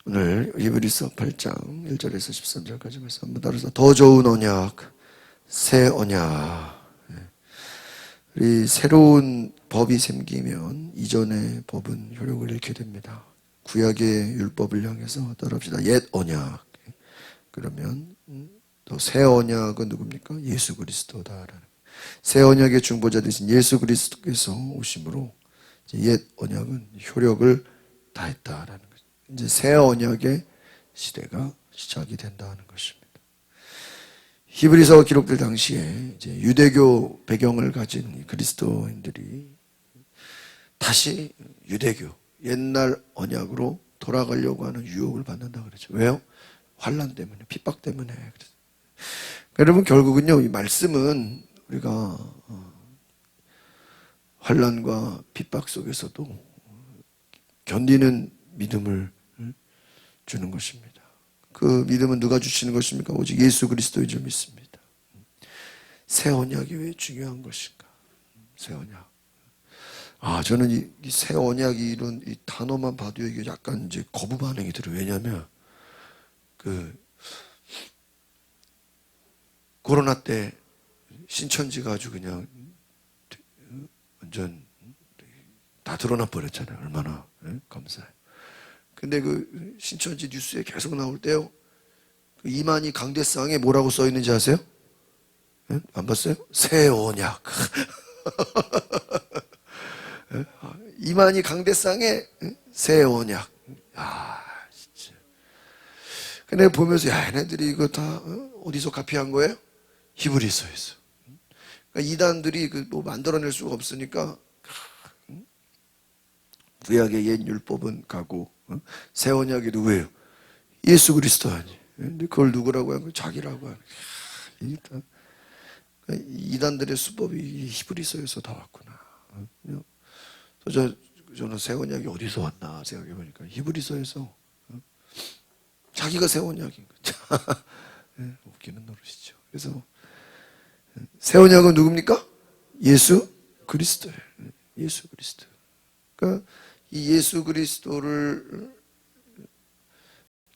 오늘 히브리서 8장 1절에서 13절까지 말씀 한번 따라서 더 좋은 언약, 새 언약. 우리 새로운 법이 생기면 이전의 법은 효력을 잃게 됩니다. 구약의 율법을 향해서 따라합시다. 옛 언약. 그러면 또 새 언약은 누굽니까? 예수 그리스도다라는. 새 언약의 중보자 되신 예수 그리스도께서 오심으로 옛 언약은 효력을 다했다라는 거죠. 이제 새 언약의 시대가 시작이 된다는 것입니다. 히브리서 기록될 당시에 이제 유대교 배경을 가진 그리스도인들이 다시 유대교 옛날 언약으로 돌아가려고 하는 유혹을 받는다 그러죠. 왜요? 환난 때문에, 핍박 때문에. 여러분 결국은요, 이 말씀은 우리가 환난과 핍박 속에서도 견디는 믿음을 주는 것입니다. 그 믿음은 누가 주시는 것입니까? 오직 예수 그리스도의 줄 믿습니다. 새 언약이 왜 중요한 것인가? 새 언약. 저는 이 새 언약이 이런 이 단어만 봐도 이게 약간 이제 거부 반응이 들어요. 왜냐하면 코로나 때 신천지가 아주 그냥 완전 다 드러나 버렸잖아요. 얼마나 감사해요. 근데 그 신천지 뉴스에 계속 나올 때요, 그 이만희 강대상에 뭐라고 써 있는지 아세요? 안 봤어요? 새 언약. 이만희 강대상에 새 언약. 진짜. 근데 보면서 얘네들이 이거 다 어디서 카피한 거예요? 히브리서에서. 그러니까 이단들이 뭐 만들어낼 수가 없으니까 구약의 옛 율법은 가고 새 언약이 누구예요? 예수 그리스도 아니. 근데 그걸 누구라고 하는 거예요? 자기라고 하는 거예요. 이단들의 수법이 히브리서에서 다 왔구나. 저는 새 언약이 어디서 왔나 생각해 보니까 히브리서에서 자기가 새 언약인 거죠. 웃기는 노릇이죠. 그래서 새 언약은 누굽니까? 예수 그리스도예요. 예수 그리스도. 그러니까 이 예수 그리스도를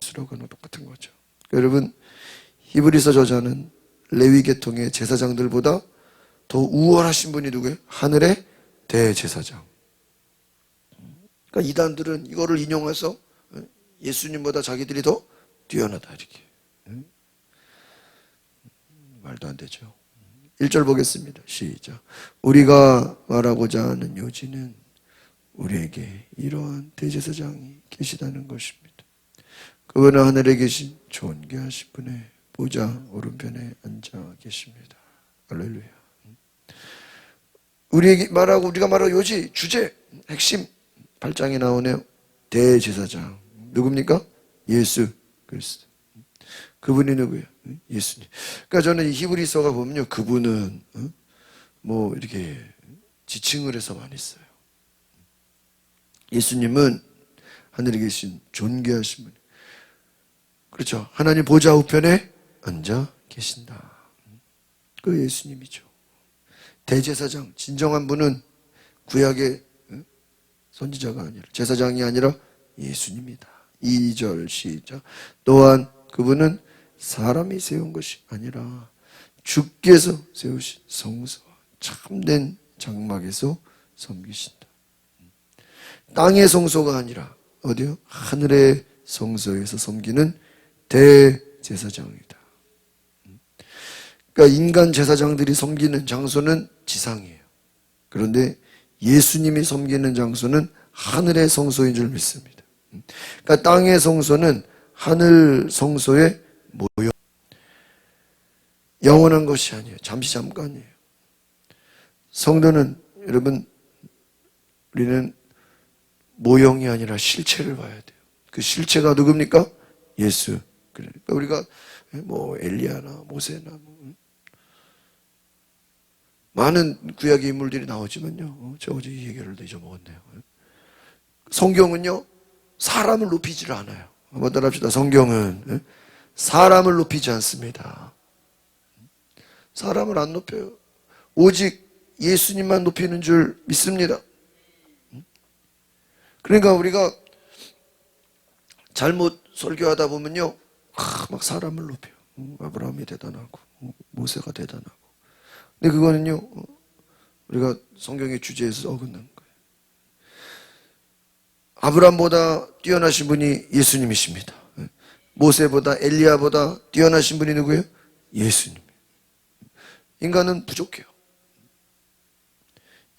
예수라고는 똑같은 거죠. 여러분 히브리서 저자는 레위 계통의 제사장들보다 더 우월하신 분이 누구예요? 하늘의 대제사장. 그러니까 이단들은 이거를 인용해서 예수님보다 자기들이 더 뛰어나다 이렇게. 말도 안 되죠. 1절 보겠습니다. 시작. 우리가 말하고자 하는 요지는 우리에게 이러한 대제사장이 계시다는 것입니다. 그분은 하늘에 계신 존귀하신 분의 보좌 오른편에 앉아 계십니다. 할렐루야. 우리가 말하고 요지, 주제, 핵심 8장에 나오네요. 대제사장. 누굽니까? 예수 그리스도. 그분이 누구예요? 예수님. 그러니까 저는 이 히브리서가 보면요, 그분은 뭐 이렇게 지칭을 해서 많이 써요. 예수님은 하늘에 계신 존귀하신 분. 그렇죠. 하나님 보좌 우편에 앉아 계신다. 그 예수님이죠. 대제사장, 진정한 분은 구약의 선지자가 아니라, 제사장이 아니라 예수님이다. 2절 시작. 또한 그분은 사람이 세운 것이 아니라 주께서 세우신 성소와 참된 장막에서 섬기신다. 땅의 성소가 아니라 어디요? 하늘의 성소에서 섬기는 대제사장이다. 그러니까 인간 제사장들이 섬기는 장소는 지상이에요. 그런데 예수님이 섬기는 장소는 하늘의 성소인 줄 믿습니다. 그러니까 땅의 성소는 하늘 성소의 모형. 영원한 것이 아니에요. 잠깐이에요. 성도는 여러분, 우리는 모형이 아니라 실체를 봐야 돼요. 그 실체가 누굽니까? 예수. 그러니까 우리가 뭐 엘리야나 모세나 많은 구약의 인물들이 나오지만요, 저 어제 이 얘기를 잊어먹었네요. 성경은요, 사람을 높이지를 않아요. 한번 따라합시다. 성경은 사람을 높이지 않습니다. 사람을 안 높여요. 오직 예수님만 높이는 줄 믿습니다. 그러니까 우리가 잘못 설교하다 보면요, 막 사람을 높여요. 아브라함이 대단하고 모세가 대단하고. 근데 그거는요, 우리가 성경의 주제에서 어긋난 거예요. 아브라함보다 뛰어나신 분이 예수님이십니다. 모세보다 엘리야보다 뛰어나신 분이 누구예요? 예수님. 인간은 부족해요.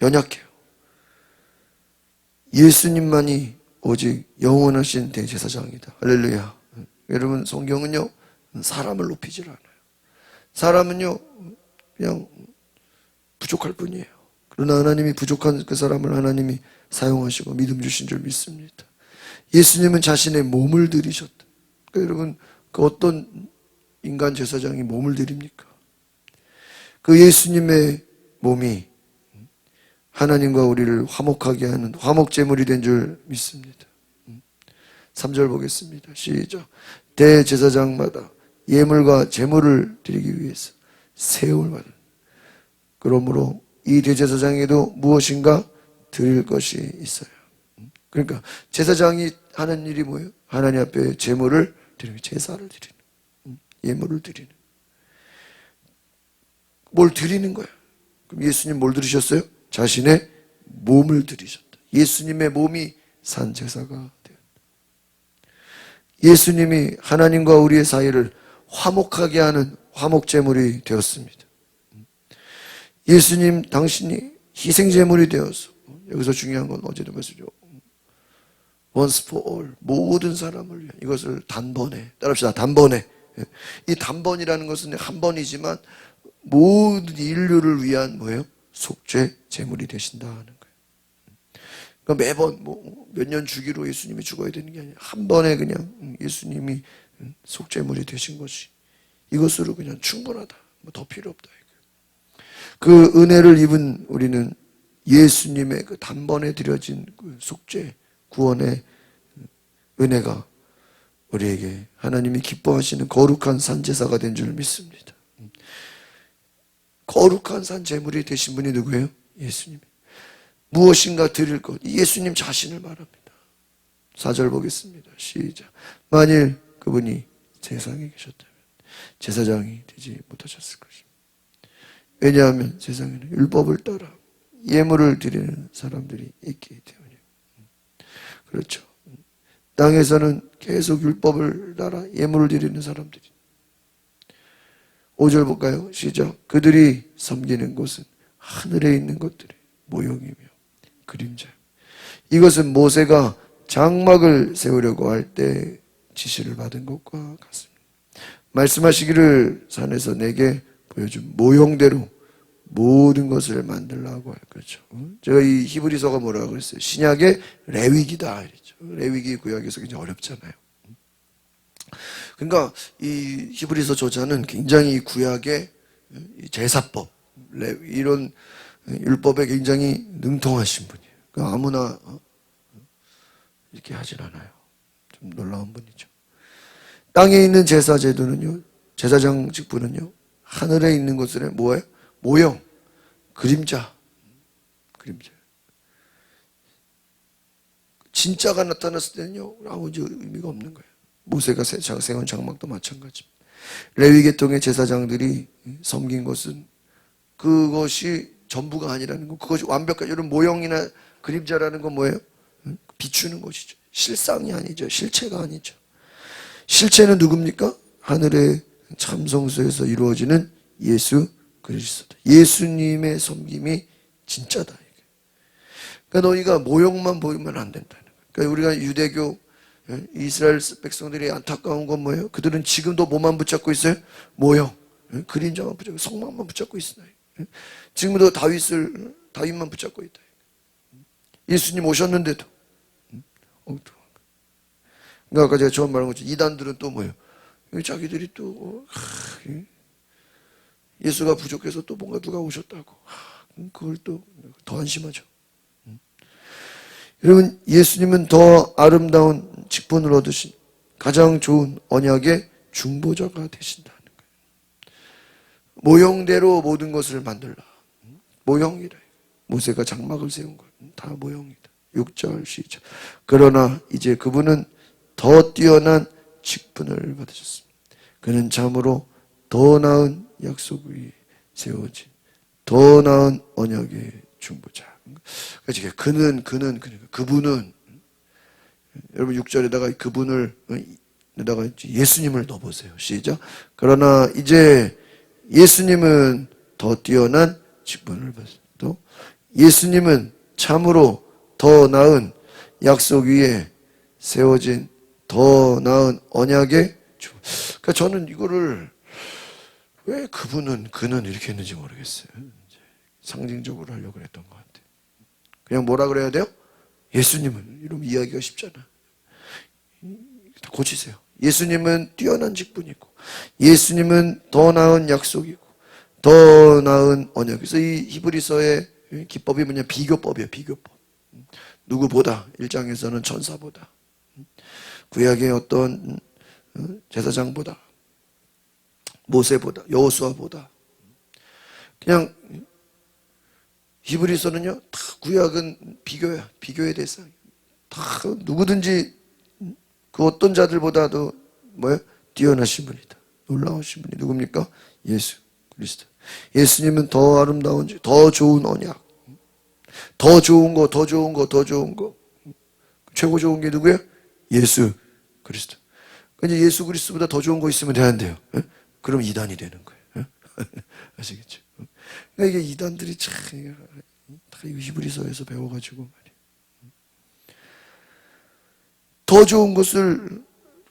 연약해요. 예수님만이 오직 영원하신 대제사장이다. 할렐루야. 여러분, 성경은요, 사람을 높이질 않아요. 사람은요, 그냥 부족할 뿐이에요. 그러나 하나님이 부족한 그 사람을 하나님이 사용하시고 믿음 주신 줄 믿습니다. 예수님은 자신의 몸을 들이셨다. 그러니까 여러분, 그 어떤 인간 제사장이 몸을 들입니까? 그 예수님의 몸이 하나님과 우리를 화목하게 하는 화목제물이 된 줄 믿습니다. 3절 보겠습니다. 시작. 대제사장마다 예물과 제물을 드리기 위해서 세움을 받은. 그러므로 이 대제사장에도 무엇인가 드릴 것이 있어요. 그러니까 제사장이 하는 일이 뭐예요? 하나님 앞에 제물을 드리는, 제사를 드리는, 예물을 드리는. 뭘 드리는 거야? 그럼 예수님 뭘 드리셨어요? 자신의 몸을 드리셨다. 예수님의 몸이 산 제사가 되었다. 예수님이 하나님과 우리의 사이를 화목하게 하는 화목제물이 되었습니다. 예수님 당신이 희생제물이 되어서, 여기서 중요한 건 어제도 말씀드렸죠. once for all, 모든 사람을 위한, 이것을 단번에, 따라합시다. 단번에. 이 단번이라는 것은 한 번이지만 모든 인류를 위한 뭐예요? 속죄 제물이 되신다 하는 거예요. 그러니까 매번 몇 년 주기로 예수님이 죽어야 되는 게 아니라 한 번에 그냥 예수님이 속죄물이 되신 것이, 이것으로 그냥 충분하다. 더 필요 없다. 그 은혜를 입은 우리는 예수님의 그 단번에 드려진 그 속죄, 구원의 은혜가 우리에게 하나님이 기뻐하시는 거룩한 산제사가 된 줄 믿습니다. 거룩한 산 제물이 되신 분이 누구예요? 예수님. 무엇인가 드릴 것, 예수님 자신을 말합니다. 4절 보겠습니다. 시작. 만일 그분이 세상에 계셨다면 제사장이 되지 못하셨을 것입니다. 왜냐하면 세상에는 율법을 따라 예물을 드리는 사람들이 있기 때문이에요. 그렇죠. 땅에서는 계속 율법을 따라 예물을 드리는 사람들이. 5절 볼까요? 시작. 그들이 섬기는 곳은 하늘에 있는 것들의 모형이며 그림자예요. 이것은 모세가 장막을 세우려고 할 때 지시를 받은 것과 같습니다. 말씀하시기를 산에서 내게 보여준 모형대로 모든 것을 만들라고 할 거죠. 제가 이 히브리서가 뭐라고 그랬어요? 신약의 레위기다. 이랬죠. 레위기 구약에서 굉장히 어렵잖아요. 그러니까 이 히브리서 저자는 굉장히 구약의 제사법, 이런 율법에 굉장히 능통하신 분이에요. 그러니까 아무나 이렇게 하진 않아요. 좀 놀라운 분이죠. 땅에 있는 제사 제도는요, 제사장 직분은요, 하늘에 있는 것은 뭐예요? 모형, 그림자. 진짜가 나타났을 때는요, 아무 의미가 없는 거예요. 모세가 세운 장막도 마찬가지입니다. 레위 계통의 제사장들이 섬긴 것은 그것이 전부가 아니라는 거. 그것이 완벽한 이런 모형이나 그림자라는 건 뭐예요? 비추는 것이죠. 실상이 아니죠. 실체가 아니죠. 실체는 누굽니까? 하늘의 참성소에서 이루어지는 예수 그리스도. 예수님의 섬김이 진짜다. 그러니까 너희가 모형만 보이면 안 된다는 거예요. 그러니까 우리가 유대교 이스라엘 백성들이 안타까운 건 뭐예요? 그들은 지금도 뭐만 붙잡고 있어요? 모형, 그림자만 붙잡고, 성막만 붙잡고 있어요. 지금도 다윗만 붙잡고 있다. 예수님 오셨는데도. 그러니까 아까 제가 처음 말한 것처럼 이단들은 또 뭐예요? 자기들이 또 예수가 부족해서 또 뭔가 누가 오셨다고. 그걸 또 더 안심하죠. 여러분, 예수님은 더 아름다운 직분을 얻으신 가장 좋은 언약의 중보자가 되신다는 거예요. 모형대로 모든 것을 만들라. 모형이래. 모세가 장막을 세운 것 다 모형이다. 6절 시작. 그러나 이제 그분은 더 뛰어난 직분을 받으셨습니다. 그는 참으로 더 나은 약속 위에 세워진 더 나은 언약의 중보자. 그러니까 그분은 여러분 6절에다가 그분을 에다가 예수님을 넣어보세요. 시작. 그러나 이제 예수님은 더 뛰어난 직분을 받았습니다. 또 예수님은 참으로 더 나은 약속 위에 세워진 더 나은 언약의 주. 그러니까 저는 이거를 왜 그는 이렇게 했는지 모르겠어요. 상징적으로 하려고 했던 것 같아요. 그냥 뭐라 그래야 돼요? 예수님은. 이러면 이해하기가 쉽잖아. 다 고치세요. 예수님은 뛰어난 직분이고, 예수님은 더 나은 약속이고, 더 나은 언약. 그래서 이 히브리서의 기법이 뭐냐? 비교법이에요. 비교법. 누구보다, 1장에서는 천사보다, 구약의 어떤 제사장보다, 모세보다, 여호수아보다, 그냥 히브리서는요, 다 구약은 비교야. 비교의 대상. 다 누구든지 그 어떤 자들보다도 뭐예요? 뛰어나신 분이다. 놀라우신 분이 누굽니까? 예수 그리스도. 예수님은 더 아름다운, 더 좋은 언약, 더 좋은 거, 더 좋은 거, 더 좋은 거. 최고 좋은 게 누구예요? 예수 그리스도. 그러니까 예수 그리스도보다 더 좋은 거 있으면 되는데요. 그럼 이단이 되는 거예요. 아시겠죠? 그러니까 이게 이단들이 참 다 히브리서에서 배워가지고 말이에요. 더 좋은 것을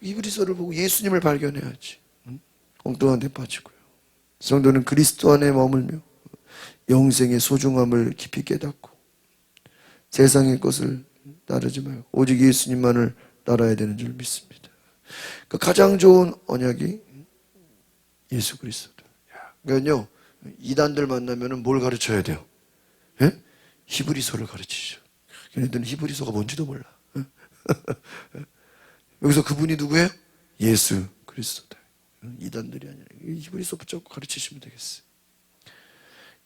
히브리서를 보고 예수님을 발견해야지. 엉뚱한 데 빠지고요. 성도는 그리스도 안에 머물며 영생의 소중함을 깊이 깨닫고 세상의 것을 따르지 말고 오직 예수님만을 따라야 되는 줄 믿습니다. 그 가장 좋은 언약이 예수 그리스도다. 그러니까요, 이단들 만나면 뭘 가르쳐야 돼요? 예? 히브리서를 가르치죠. 걔네들은 히브리서가 뭔지도 몰라. 여기서 그분이 누구예요? 예수 그리스도다. 이단들이 아니라 히브리서 붙잡고 가르치시면 되겠어요.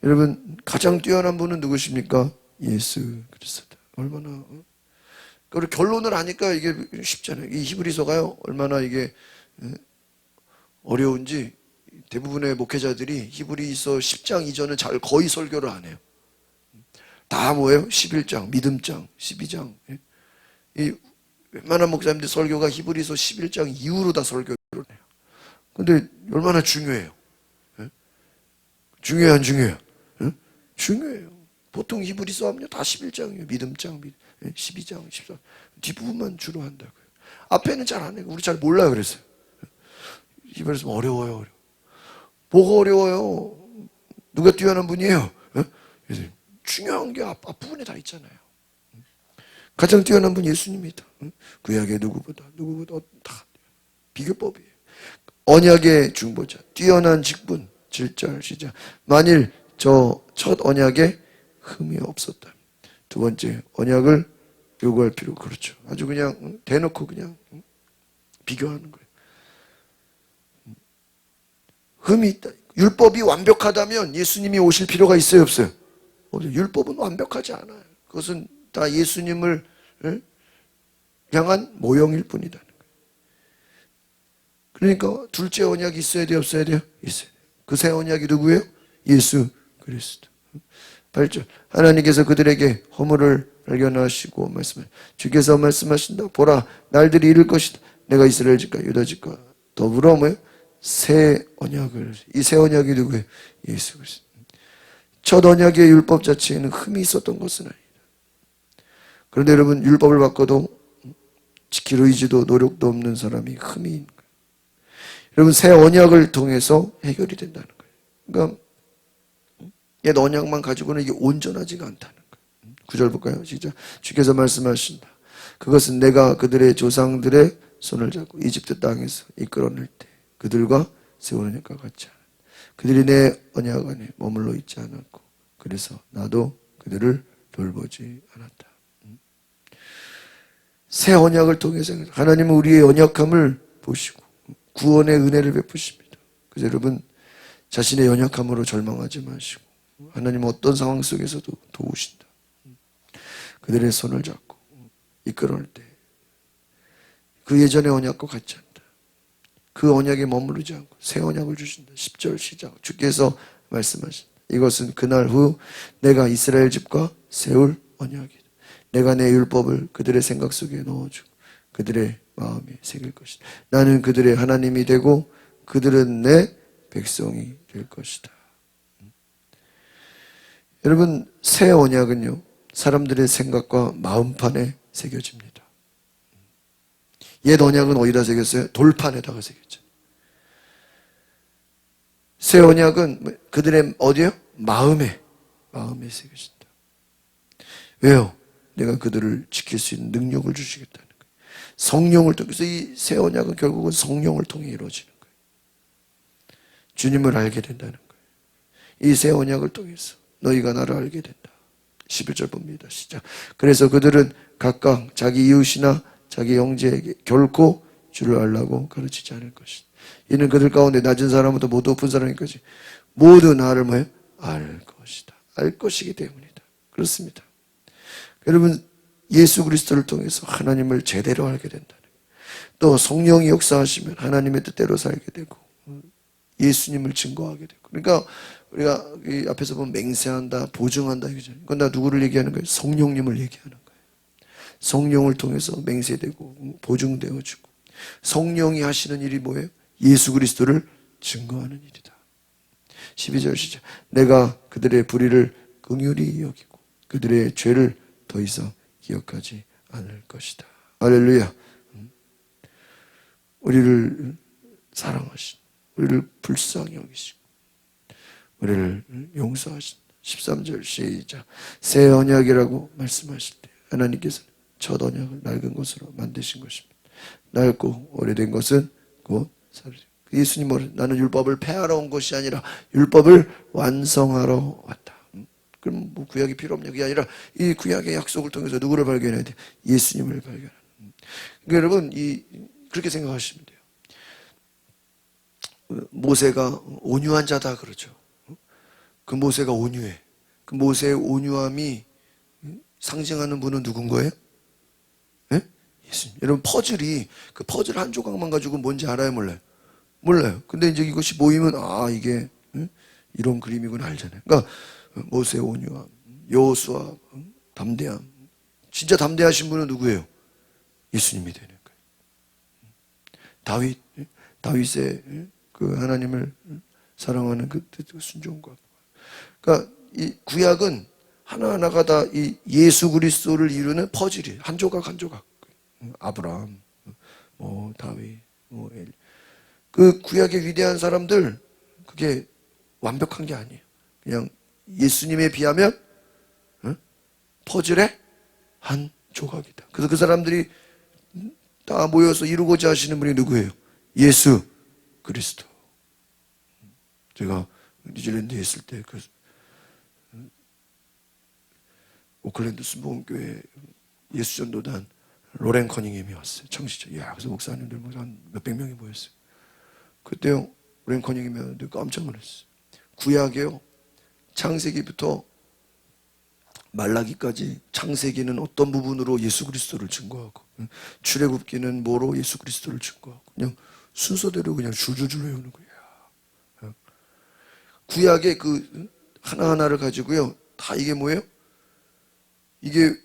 여러분, 가장 뛰어난 분은 누구십니까? 예수 그리스도다. 얼마나 그리고 결론을 아니까 이게 쉽잖아요. 이 히브리서가요, 얼마나 이게 어려운지 대부분의 목회자들이 히브리서 10장 이전은 잘 거의 설교를 안 해요. 다 뭐예요? 11장, 믿음장, 12장. 이 웬만한 목사님들 설교가 히브리서 11장 이후로 다 설교를 해요. 근데 얼마나 중요해요. 중요해요, 안 중요해요? 중요해요. 보통 히브리서 하면 다 11장이에요. 믿음장, 12장, 14장. 뒷부분만 주로 한다고요. 앞에는 잘 안 해요. 우리 잘 몰라요, 그래서. 히브리서 어려워요. 뭐가 어려워요? 누가 뛰어난 분이에요? 중요한 게 앞부분에 다 있잖아요. 가장 뛰어난 분 예수님이다. 구약의 누구보다 다 비교법이에요. 언약의 중보자, 뛰어난 직분, 7절 시작. 만일 저 첫 언약에 흠이 없었다. 두 번째, 언약을 요구할 필요, 그렇죠. 아주 그냥 대놓고 그냥 비교하는 거예요. 흠이 있다. 율법이 완벽하다면 예수님이 오실 필요가 있어요, 없어요? 율법은 완벽하지 않아요. 그것은 다 예수님을 향한 모형일 뿐이다. 그러니까 둘째 언약이 있어야 돼요, 없어야 돼요? 있어야 돼요. 그 새 언약이 누구예요? 예수 그리스도. 8절. 하나님께서 그들에게 허물을 발견하시고 말씀하시고 주께서 말씀하신다. 보라, 날들이 이를 것이다. 내가 이스라엘 집과 유다 집과 더불어 뭐예요? 새 언약을. 이 새 언약이 누구예요? 예수 그리스도. 첫 언약의 율법 자체에는 흠이 있었던 것은 아니다. 그런데 여러분, 율법을 바꿔도 지킬 의지도 노력도 없는 사람이 흠이 있는 거예요. 여러분, 새 언약을 통해서 해결이 된다는 거예요. 그러니까 옛 언약만 가지고는 이게 온전하지가 않다는 거예요. 9절 볼까요? 시작. 주께서 말씀하신다. 그것은 내가 그들의 조상들의 손을 잡고 이집트 땅에서 이끌어낼 때 그들과 세우는 것과 같지 않아. 그들이 내 언약 안에 머물러 있지 않았고 그래서 나도 그들을 돌보지 않았다. 새 언약을 통해서 하나님은 우리의 연약함을 보시고 구원의 은혜를 베푸십니다. 그래서 여러분, 자신의 연약함으로 절망하지 마시고 하나님은 어떤 상황 속에서도 도우신다. 그들의 손을 잡고 이끌어낼 때 그 예전의 언약과 같지 않다. 그 언약에 머무르지 않고 새 언약을 주신다. 10절 시작. 주께서 말씀하신다. 이것은 그날 후 내가 이스라엘 집과 세울 언약이다. 내가 내 율법을 그들의 생각 속에 넣어주고 그들의 마음에 새길 것이다. 나는 그들의 하나님이 되고 그들은 내 백성이 될 것이다. 여러분, 새 언약은요, 사람들의 생각과 마음판에 새겨집니다. 옛 언약은 어디다 새겼어요? 돌판에다가 새겼죠. 새 언약은 그들의 어디요? 마음에 새겨진다. 왜요? 내가 그들을 지킬 수 있는 능력을 주시겠다는 거예요. 성령을 통해서 이 새 언약은 결국은 성령을 통해 이루어지는 거예요. 주님을 알게 된다는 거예요. 이 새 언약을 통해서 너희가 나를 알게 된다. 11절 봅니다. 시작. 그래서 그들은 각각 자기 이웃이나 자기 형제에게 결코 주를 알라고 가르치지 않을 것이다. 이는 그들 가운데 낮은 사람부터 모두 높은 사람까지 모두 나를 뭐예요? 알 것이다. 알 것이기 때문이다. 그렇습니다. 여러분, 예수 그리스도를 통해서 하나님을 제대로 알게 된다는 거예요. 또 성령이 역사하시면 하나님의 뜻대로 살게 되고 예수님을 증거하게 되고. 그러니까 우리가 이 앞에서 보면 맹세한다, 보증한다 이거잖아요. 그건 다 누구를 얘기하는 거예요? 성령님을 얘기하는 거예요. 성령을 통해서 맹세되고 보증되어지고 성령이 하시는 일이 뭐예요? 예수 그리스도를 증거하는 일이다. 12절 시작. 내가 그들의 불의를 긍휼히 여기고 그들의 죄를 더 이상 기억하지 않을 것이다. 할렐루야. 우리를 사랑하신, 우리를 불쌍히 여기시고 우리를 용서하신 13절 시작. 새 언약이라고 말씀하실 때 하나님께서는 첫 언약을 낡은 것으로 만드신 것입니다. 낡고 오래된 것은 곧 사르리. 예수님 말은 나는 율법을 폐하러 온 것이 아니라 율법을 완성하러 왔다. 그럼 뭐 구약이 필요 없냐? 그게 아니라 이 구약의 약속을 통해서 누구를 발견해야 돼? 예수님을 발견하는. 그러니까 여러분 그렇게 생각하시면 돼요. 모세가 온유한 자다 그러죠. 그 모세가 온유해. 그 모세의 온유함이 상징하는 분은 누군 거예요? 예? 예수님. 여러분 그 퍼즐 한 조각만 가지고 뭔지 알아요, 몰라요? 몰라요. 근데 이제 이것이 모이면 이게 이런 그림이구나 알잖아요. 그러니까 모세의 온유함, 여호수아 담대함. 진짜 담대하신 분은 누구예요? 예수님이 되는 거예요. 다윗의 그 하나님을 사랑하는 그 순종과. 그러니까 이 구약은 하나하나가 다 이 예수 그리스도를 이루는 퍼즐이에요. 한 조각 한 조각. 아브라함, 다윗, 엘리. 그 구약의 위대한 사람들 그게 완벽한 게 아니에요. 그냥 예수님에 비하면 퍼즐의 한 조각이다. 그래서 그 사람들이 다 모여서 이루고자 하시는 분이 누구예요? 예수 그리스도. 제가 뉴질랜드에 있을 때 오클랜드 순복음교회 예수전도단 로렌 커닝햄이 왔어요. 청시죠. 그래서 목사님들 한 몇백 명이 모였어요. 그때요, 로렌 커닝햄이 왔는데 깜짝 놀랐어요. 구약에요, 창세기부터 말라기까지 창세기는 어떤 부분으로 예수 그리스도를 증거하고 출애굽기는 뭐로 예수 그리스도를 증거하고 그냥 순서대로 그냥 줄줄줄 외우는 거예요. 구약의 그 하나하나를 가지고요, 다 이게 뭐예요? 이게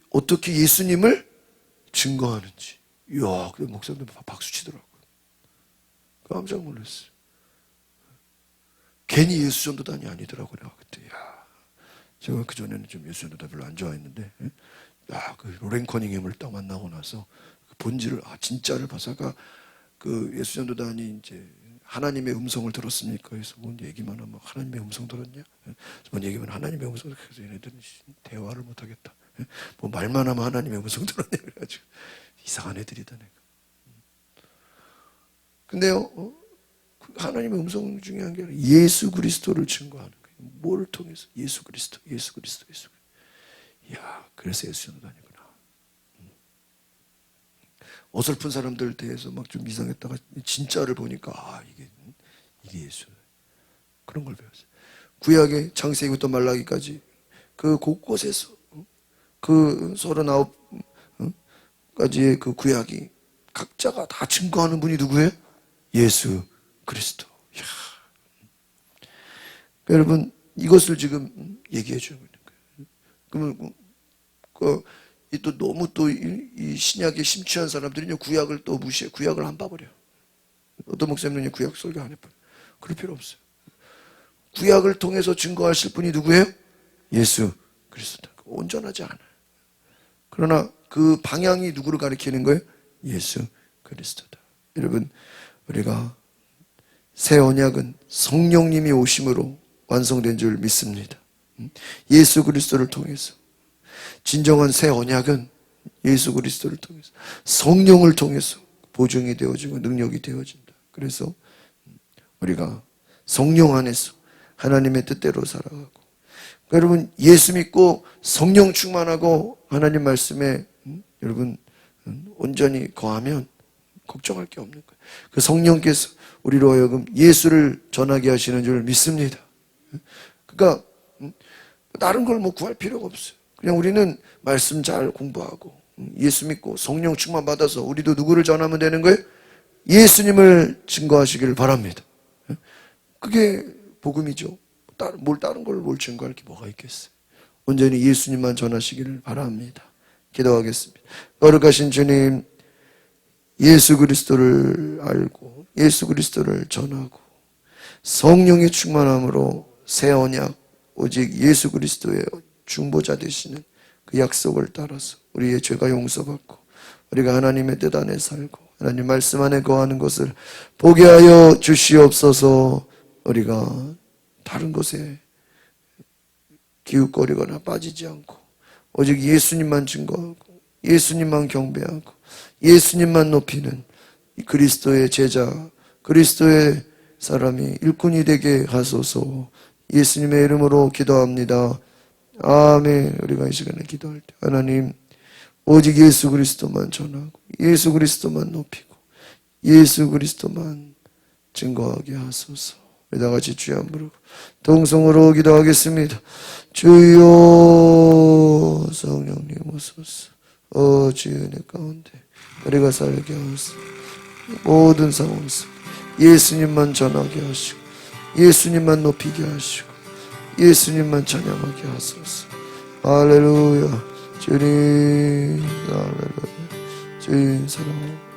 어떻게 예수님을 증거하는지. 이야, 그 목사님들 박수 치더라고요. 깜짝 놀랐어요. 괜히 예수 전도단이 아니더라고요. 내가 그때. 제가 그전에는 좀 예수 전도단 별로 안 좋아했는데, 그 로렌 커닝햄을 딱 만나고 나서 그 본질을, 진짜를 봐서 그 예수 전도단이 이제 하나님의 음성을 들었습니까? 그래서 뭔 얘기만 하면 하나님의 음성 들었냐? 뭔 얘기만 하나님의 음성. 그래서 얘네들은 대화를 못 하겠다. 뭐 말만 하면 하나님의 음성 들었냐? 그래가지고 이상한 애들이다 내가. 근데요, 하나님의 음성 중요한 게 아니라 예수 그리스도를 증거하는 거예요. 뭐를 통해서? 예수 그리스도. 이야, 그래서 예수 전도단이구나. 어설픈 사람들 대해서 막 좀 이상했다가 진짜를 보니까 이게 예수. 그런 걸 배웠어요. 구약의 창세기부터 말라기까지 그 곳곳에서 그 39가지의 그 구약이 각자가 다 증거하는 분이 누구예요? 예수 그리스도. 이야. 여러분, 이것을 지금 얘기해 주는 거예요. 그러면 또 너무 이 신약에 심취한 사람들이 구약을 또 무시해. 구약을 안 봐버려. 어떤 목사님은 구약 설교 안 해버려. 그럴 필요 없어요. 구약을 통해서 증거하실 분이 누구예요? 예수 그리스도다. 온전하지 않아요. 그러나 그 방향이 누구를 가리키는 거예요? 예수 그리스도다. 여러분, 우리가 새 언약은 성령님이 오심으로 완성된 줄 믿습니다. 예수 그리스도를 통해서. 진정한 새 언약은 예수 그리스도를 통해서, 성령을 통해서 보증이 되어지고 능력이 되어진다. 그래서 우리가 성령 안에서 하나님의 뜻대로 살아가고, 여러분, 예수 믿고 성령 충만하고 하나님 말씀에 여러분 온전히 거하면 걱정할 게 없는 거예요. 그 성령께서 우리로 하여금 예수를 전하게 하시는 줄 믿습니다. 그러니까 다른 걸 구할 필요가 없어요. 그냥 우리는 말씀 잘 공부하고 예수 믿고 성령 충만 받아서 우리도 누구를 전하면 되는 거예요? 예수님을 증거하시기를 바랍니다. 그게 복음이죠. 다른 걸 뭘 증거할 게 뭐가 있겠어요? 온전히 예수님만 전하시기를 바랍니다. 기도하겠습니다. 거룩하신 주님, 예수 그리스도를 알고 예수 그리스도를 전하고 성령의 충만함으로 새 언약, 오직 예수 그리스도의 중보자 되시는 그 약속을 따라서 우리의 죄가 용서받고 우리가 하나님의 뜻 안에 살고 하나님 말씀 안에 거하는 것을 보게 하여 주시옵소서. 우리가 다른 것에 기웃거리거나 빠지지 않고 오직 예수님만 증거하고 예수님만 경배하고 예수님만 높이는 이 그리스도의 제자, 그리스도의 사람이 일꾼이 되게 하소서. 예수님의 이름으로 기도합니다. 아멘. 우리가 이 시간에 기도할 때 하나님, 오직 예수 그리스도만 전하고 예수 그리스도만 높이고 예수 그리스도만 증거하게 하소서. 우리 다 같이 주여 부르고 동성으로 기도하겠습니다. 주여, 성령님 오소서. 주의 은혜 가운데 우리가 살게 하소서. 모든 상황 속 예수님만 전하게 하시고 예수님만 높이게 하시고 예수님만 찬양하게 하소서. 할렐루야. 주님, 할렐루야. 주님 사랑합니다.